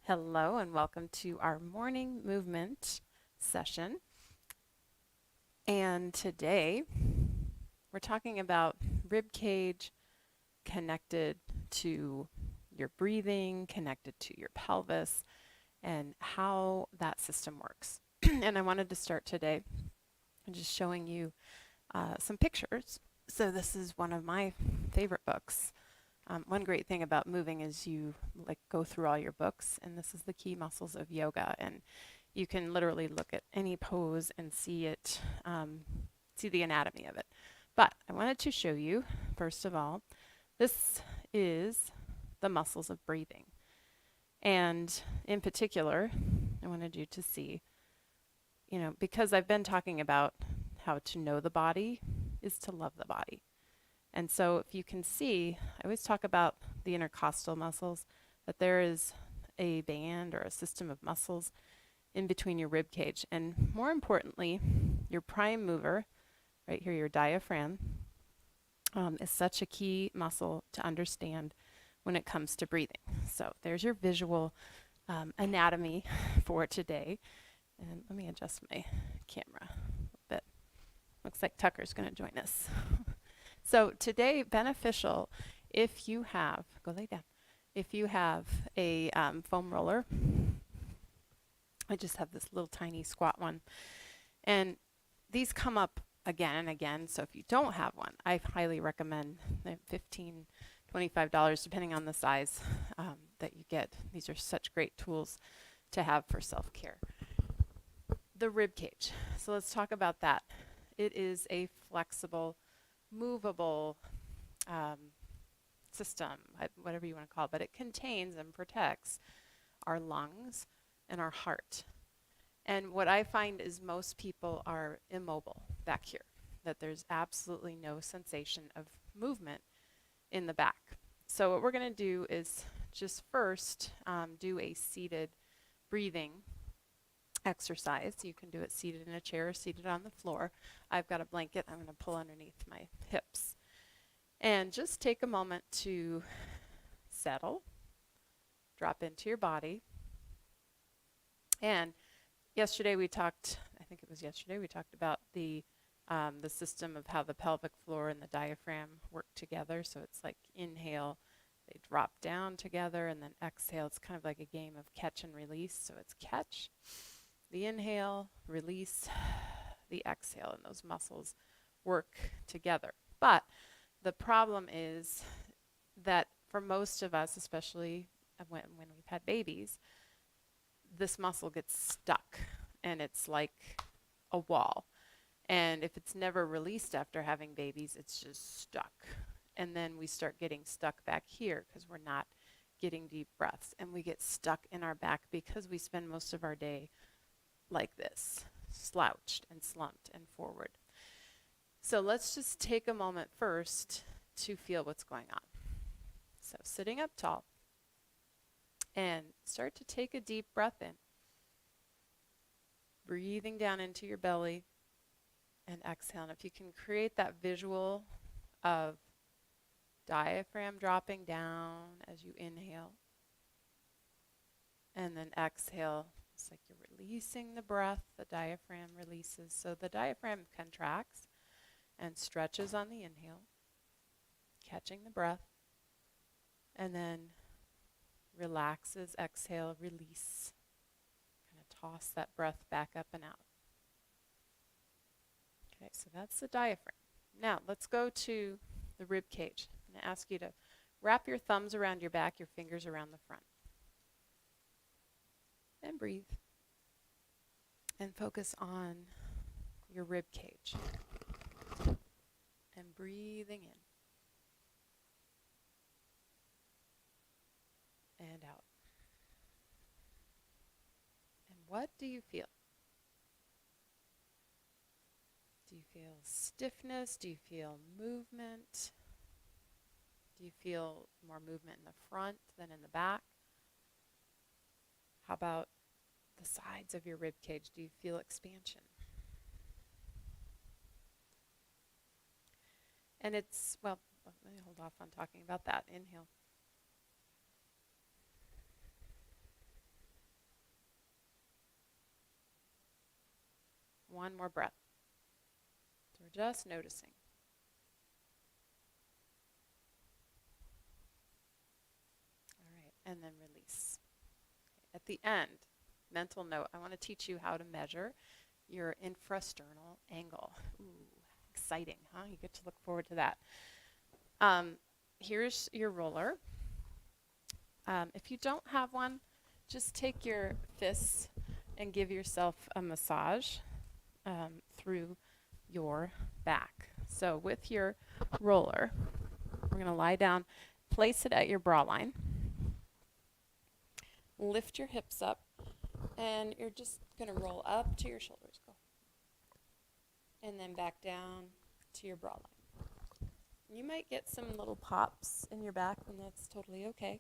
Hello and welcome to our morning movement session. And today we're talking about rib cage connected to your breathing, connected to your pelvis, and how that system works. And I wanted to start today just showing you some pictures. So this is one of my favorite books. One great thing about moving is you go through all your books, and this is the key muscles of yoga, and you can literally look at any pose and see it, see the anatomy of it. But I wanted to show you, first of all, this is the muscles of breathing, and in particular, I wanted you to see, because I've been talking about how to know the body is to love the body. And so if you can see, I always talk about the intercostal muscles, that there is a band or a system of muscles in between your rib cage. And more importantly, your prime mover, right here, your diaphragm, is such a key muscle to understand when it comes to breathing. So there's your visual anatomy for today. And let me adjust my camera a little bit. Looks like Tucker's going to join us. So today, beneficial if you have, go lay down, if you have a foam roller. I just have this little tiny squat one. And these come up again and again. So if you don't have one, I highly recommend $15, $25, depending on the size that you get. These are such great tools to have for self-care. The rib cage. So let's talk about that. It is a flexible, movable system, whatever you want to call it, but it contains and protects our lungs and our heart. And what I find is most people are immobile back here, that there's absolutely no sensation of movement in the back. So what we're going to do is just first do a seated breathing exercise. You can do it seated in a chair or seated on the floor. I've got a blanket I'm going to pull underneath my hips. And just take a moment to settle, drop into your body. And yesterday we talked, I think it was yesterday, we talked about the system of how the pelvic floor and the diaphragm work together. So it's like inhale, they drop down together, and then exhale. It's kind of like a game of catch and release. So it's catch, the inhale, release, the exhale, and those muscles work together. But the problem is that for most of us, especially when we've had babies, this muscle gets stuck, and it's like a wall. And if it's never released after having babies, it's just stuck. And then we start getting stuck back here because we're not getting deep breaths. And we get stuck in our back because we spend most of our day like this, slouched and slumped and forward. So let's just take a moment first to feel what's going on. So sitting up tall, and start to take a deep breath in. Breathing down into your belly and exhale. And if you can create that visual of diaphragm dropping down as you inhale, and then exhale, it's like you're releasing the breath, the diaphragm releases. So the diaphragm contracts and stretches on the inhale, catching the breath, and then relaxes, exhale, release. Kind of toss that breath back up and out. Okay, so that's the diaphragm. Now let's go to the rib cage. I'm going to ask you to wrap your thumbs around your back, your fingers around the front. And breathe. And focus on your rib cage. And breathing in. And out. And what do you feel? Do you feel stiffness? Do you feel movement? Do you feel more movement in the front than in the back? How about the sides of your rib cage? Do you feel expansion? And it's, well, let me hold off on talking about that. Inhale. one more breath. So we're just noticing. All right, and then release. Okay. At the end, mental note, I want to teach you how to measure your infrasternal angle. Ooh, exciting, huh? You get to look forward to that. Here's your roller. If you don't have one, just take your fists and give yourself a massage through your back. So with your roller, we're going to lie down, place it at your bra line, lift your hips up, and you're just going to roll up to your shoulders. Go. And then back down to your bra line. You might get some little pops in your back, and that's totally okay.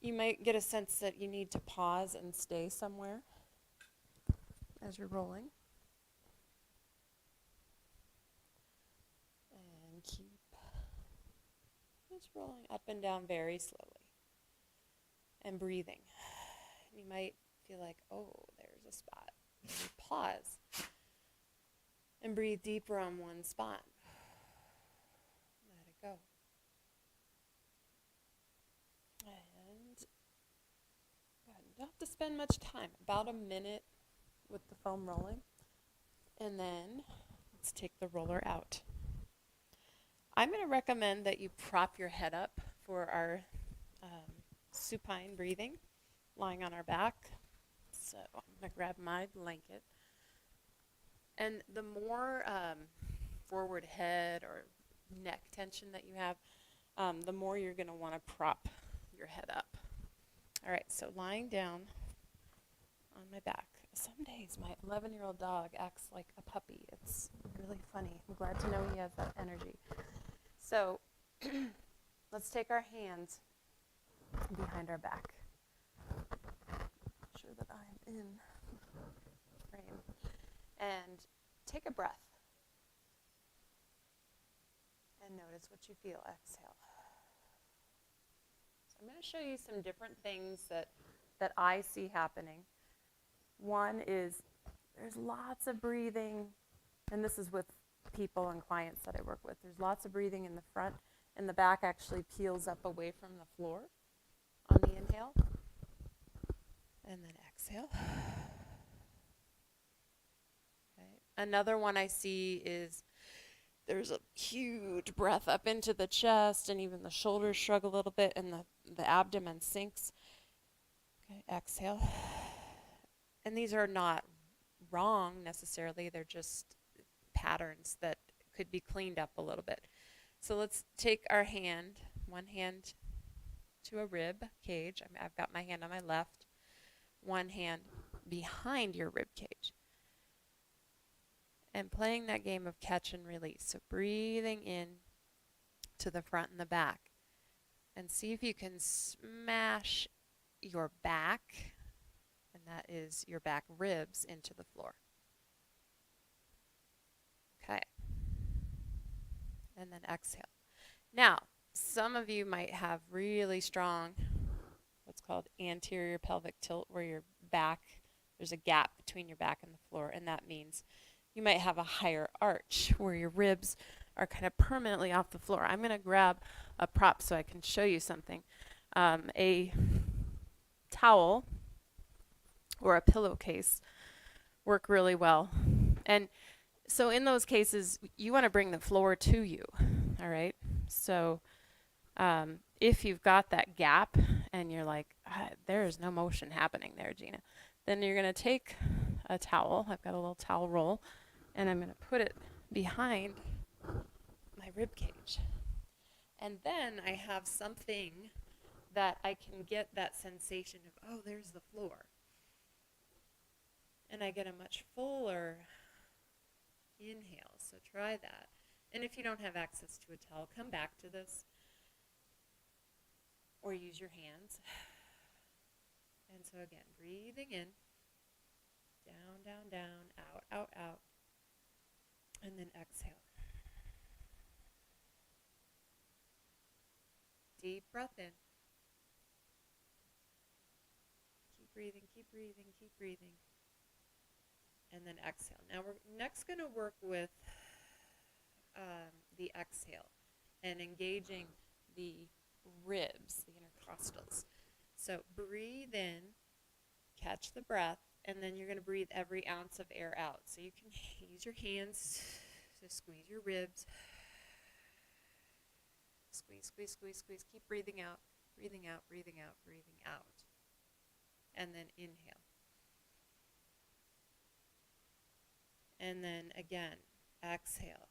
You might get a sense that you need to pause and stay somewhere as you're rolling. And keep just rolling up and down very slowly. And breathing. You might feel like, oh, there's a spot. Maybe pause. And breathe deeper on one spot. Let it go. And go ahead. You don't have to spend much time. About a minute with the foam rolling. And then let's take the roller out. I'm going to recommend that you prop your head up for our supine breathing, lying on our back. So I'm going to grab my blanket. And the more forward head or neck tension that you have, the more you're going to want to prop your head up. All right, so lying down on my back. Some days my 11-year-old dog acts like a puppy. It's really funny. I'm glad to know he has that energy. So let's take our hands behind our back. Make sure that I'm in frame. And take a breath. And notice what you feel. Exhale. So I'm going to show you some different things that I see happening. One is there's lots of breathing, and this is with people and clients that I work with. There's lots of breathing in the front, and the back actually peels up away from the floor on the inhale. And then exhale. Okay. Another one I see is there's a huge breath up into the chest, and even the shoulders shrug a little bit, and the abdomen sinks. Okay, exhale. And these are not wrong necessarily. They're just patterns that could be cleaned up a little bit. So let's take our hand, one hand to a rib cage. I've got my hand on my left, one hand behind your rib cage. And playing that game of catch and release. So breathing in to the front and the back. And see if you can smash your back, and that is your back ribs, into the floor. Okay. And then exhale. Now, some of you might have really strong, what's called anterior pelvic tilt, where your back, there's a gap between your back and the floor, and that means you might have a higher arch where your ribs are kind of permanently off the floor. I'm going to grab a prop so I can show you something. A towel or a pillowcase work really well. And so in those cases, you want to bring the floor to you, all right? So if you've got that gap and you're like, there is no motion happening there, Gina, then you're going to take a towel. I've got a little towel roll, and I'm going to put it behind my rib cage. And then I have something that I can get that sensation of, oh, there's the floor. And I get a much fuller inhale, so try that. And if you don't have access to a towel, come back to this or use your hands. And so again, breathing in, down, down, down, out, out, out, and then exhale. Deep breath in. Keep breathing, keep breathing, keep breathing. and then exhale. Now we're next going to work with the exhale and engaging the ribs, the intercostals. So breathe in, catch the breath, and then you're going to breathe every ounce of air out. So you can use your hands to squeeze your ribs. Squeeze, squeeze, squeeze, squeeze. Keep breathing out, breathing out, breathing out, breathing out. And then inhale. And then again, exhale.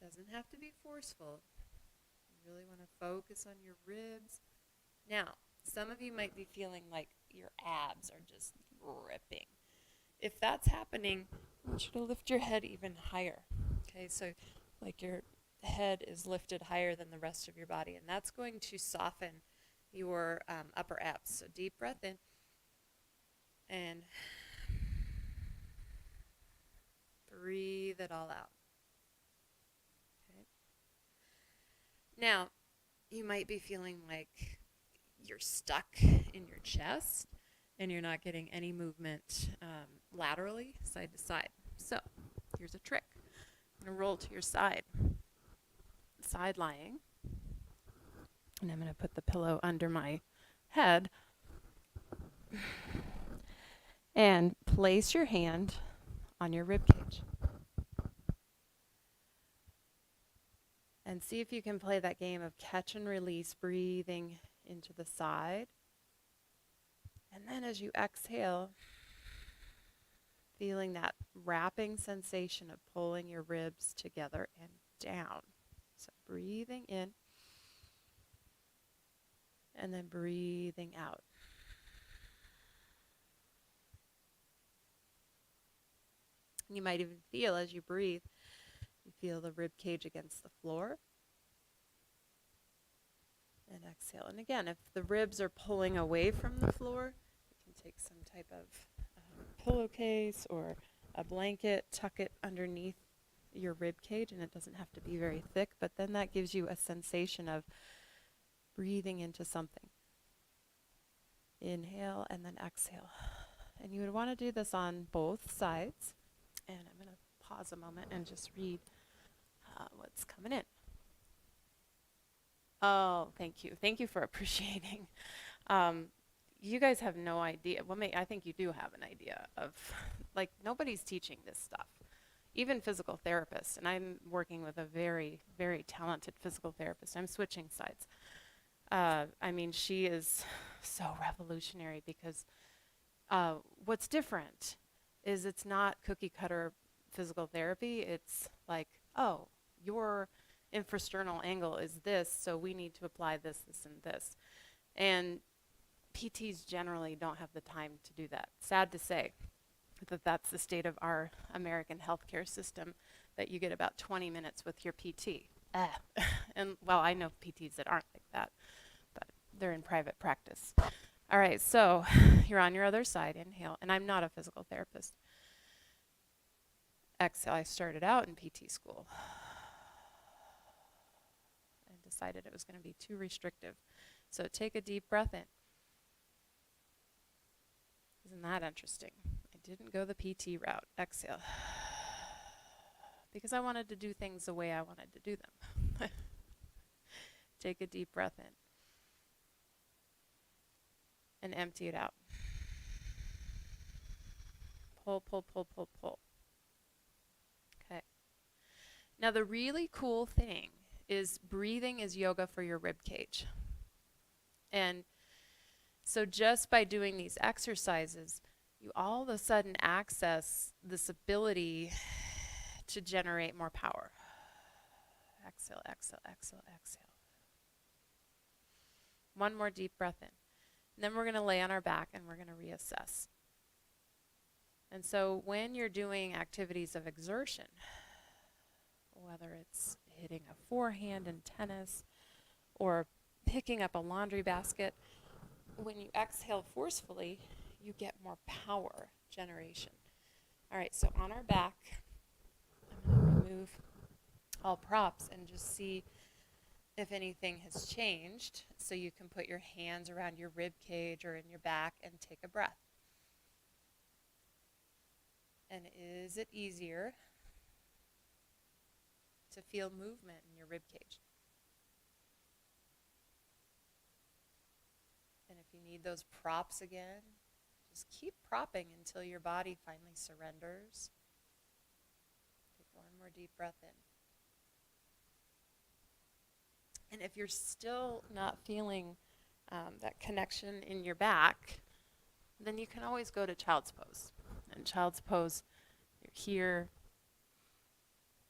Doesn't have to be forceful. You really want to focus on your ribs. Now, some of you might be feeling like your abs are just ripping. If that's happening, I want you to lift your head even higher. Okay, so like your head is lifted higher than the rest of your body, and that's going to soften your upper abs. So deep breath in, and breathe it all out. Okay. Now, you might be feeling like you're stuck in your chest and you're not getting any movement laterally, side to side. So here's a trick. I'm going to roll to your side lying, and I'm going to put the pillow under my head and place your hand on your rib cage. And see if you can play that game of catch and release, breathing into the side. And then as you exhale, feeling that wrapping sensation of pulling your ribs together and down. So breathing in and then breathing out. You might even feel as you breathe, you feel the rib cage against the floor. And exhale. And again, if the ribs are pulling away from the floor, you can take some type of pillowcase or a blanket, tuck it underneath your rib cage, and it doesn't have to be very thick, but then that gives you a sensation of breathing into something. Inhale and then exhale. And you would want to do this on both sides. And I'm going to pause a moment and just read what's coming in. Oh, thank you. Thank you for appreciating. You guys have no idea. Well, I think you do have an idea of, like, nobody's teaching this stuff. Even physical therapists, and I'm working with a very, very talented physical therapist. I'm switching sides. I mean, she is so revolutionary because what's different is it's not cookie cutter physical therapy. It's like, oh, your infrasternal angle is this, so we need to apply this, this, and this. And PTs generally don't have the time to do that. Sad to say that that's the state of our American healthcare system, that you get about 20 minutes with your PT. And, well, I know PTs that aren't like that, but they're in private practice. All right, so you're on your other side. Inhale, and I'm not a physical therapist. Exhale. I started out in PT school and decided it was going to be too restrictive. So take a deep breath in. Isn't that interesting? I didn't go the PT route. Exhale. Because I wanted to do things the way I wanted to do them. Take a deep breath in. And empty it out. Pull, pull, pull, pull, pull. Okay. Now the really cool thing is breathing is yoga for your rib cage. And so just by doing these exercises, you all of a sudden access this ability to generate more power. Exhale, exhale, exhale, exhale. One more deep breath in. And then we're going to lay on our back and we're going to reassess. And so when you're doing activities of exertion, whether it's hitting a forehand in tennis or picking up a laundry basket, when you exhale forcefully, you get more power generation. All right, so on our back, I'm going to remove all props and just see if anything has changed. So you can put your hands around your rib cage or in your back and take a breath. And is it easier to feel movement in your rib cage? And if you need those props again, just keep propping until your body finally surrenders. Take one more deep breath in. And if you're still not feeling that connection in your back, then you can always go to child's pose. And child's pose, you're here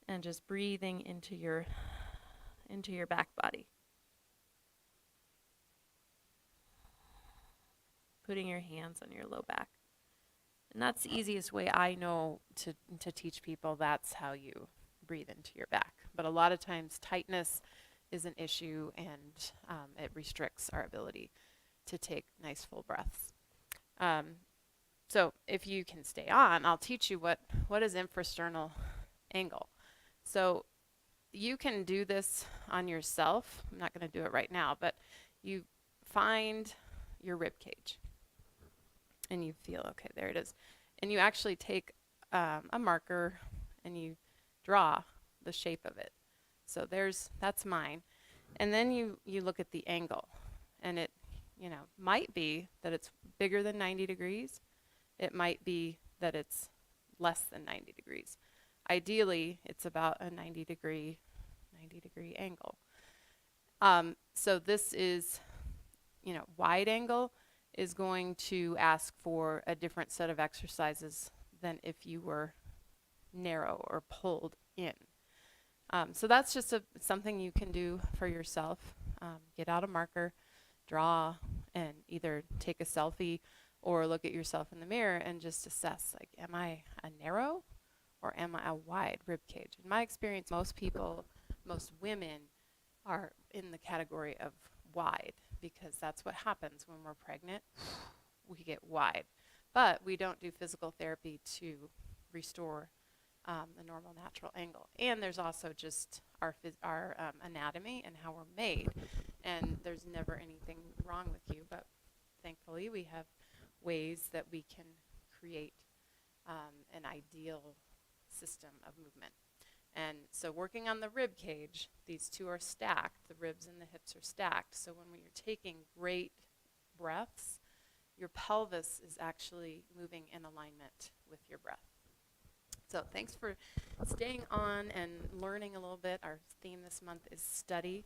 and just breathing into your back body. Putting your hands on your low back. And that's the easiest way I know to teach people. That's how you breathe into your back. But a lot of times tightness is an issue, and it restricts our ability to take nice full breaths. So if you can stay on, I'll teach you what is infrasternal angle. So you can do this on yourself. I'm not going to do it right now, but you find your rib cage and you feel, okay, there it is. And you actually take a marker and you draw the shape of it. So that's mine. And then you look at the angle, and it, might be that it's bigger than 90 degrees. It might be that it's less than 90 degrees. Ideally, it's about a 90 degree angle. So this is, wide angle is going to ask for a different set of exercises than if you were narrow or pulled in. So that's just something you can do for yourself. Get out a marker, draw, and either take a selfie or look at yourself in the mirror and just assess, like, am I a narrow or am I a wide rib cage? In my experience, most women are in the category of wide, because that's what happens when we're pregnant. We get wide. But we don't do physical therapy to restore the normal natural angle. And there's also just our anatomy and how we're made. And there's never anything wrong with you, but thankfully we have ways that we can create an ideal system of movement. And so working on the rib cage, these two are stacked. The ribs and the hips are stacked. So when you're taking great breaths, your pelvis is actually moving in alignment with your breath. So thanks for staying on and learning a little bit. Our theme this month is study.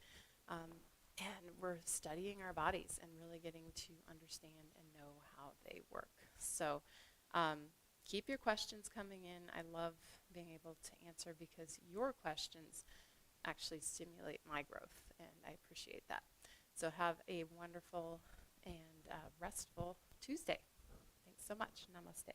And we're studying our bodies and really getting to understand and know how they work. So keep your questions coming in. I love being able to answer, because your questions actually stimulate my growth, and I appreciate that. So have a wonderful and restful Tuesday. Thanks so much. Namaste.